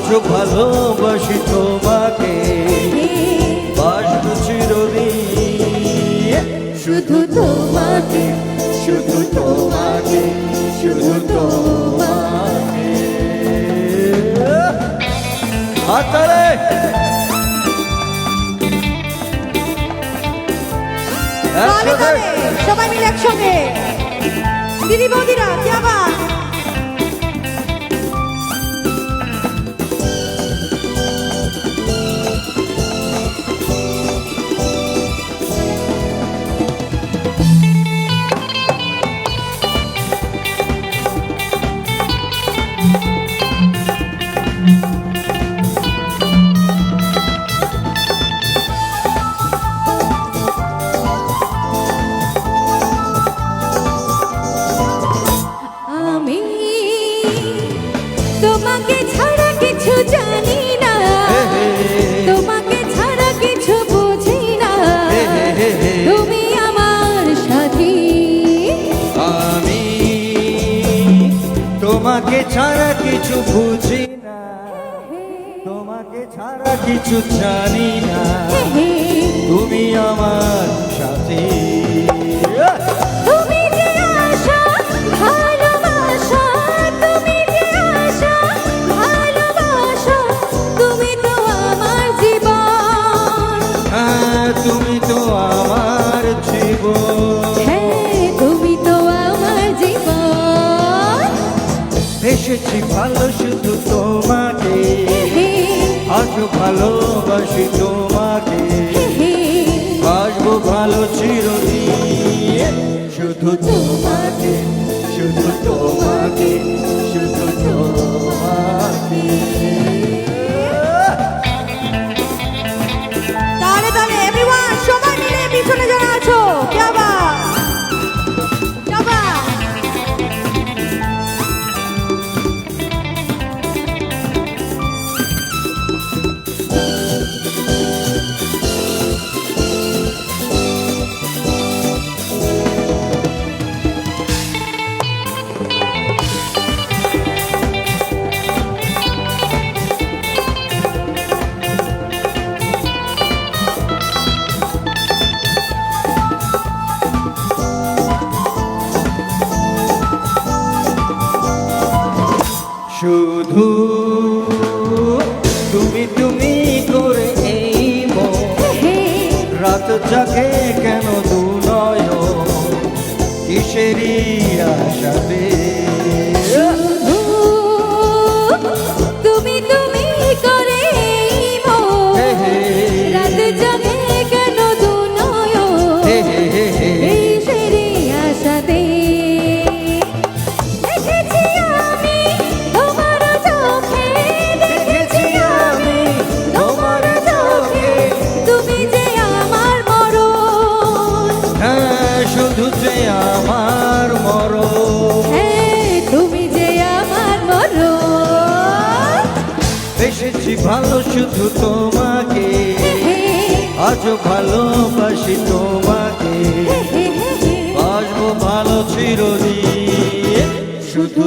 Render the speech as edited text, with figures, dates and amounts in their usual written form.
আজও ভালোবাসি তোমাকে, বাসবো চিরদিন শুধু তোমাকে, শুধু তোমাকে, শুধু তোমাকে। হাততালি। সবাই মিলে একসঙ্গে দিদি বৌদিরা কি আবার তোমাকে ছাড়া কিছু জানি না, তোমাকে ছাড়া কিছু বুঝি না, তুমি আমার সাথী। আমি তোমাকে ছাড়া কিছু বুঝি না, তোমাকে ছাড়া কিছু জানি না, তুমি আমার সাথী। তুমি যে আশা ভালোবাসা, তুমি যে আশা ভালোবাসা, তুমি তো আমার জীবন। হ্যাঁ তুমি তো আমার জীবন, হ্যাঁ তুমি তো আমার জীবন। এসেছি ভালো শুধু তোমাকে, আজও ভালোবাসি তোমাকে, বাসবো ভালো চিরদিন শুধু তোমাকে, শুধু তোমাকে, শুধু তোমাকে। তাহলে তাহলে এভরিওয়ান সবাই মিলে পিছনে যারা আছো কি আবার যাবা শুধু তুমি তুমি করে এই রাত জাগে কেন দু নয়ন, কিসেরই আশাতে। তুমি তুমি করে রাত জাগে কেন দু নয়ন, কিসেরই আশাতে। দেখেছি আমি তোমার চোখে, দেখেছি আমি তোমার চোখে, তুমি যে আমার মরণ। হ্যাঁ শুধু যে আমার মরণ, হ্যাঁ তুমি যে আমার মরণ। এসেছি ভালো শুধু তোমাকে, আজও ভালোবাসি তোমাকে, বাসবো ভালো চিরদিন শুধু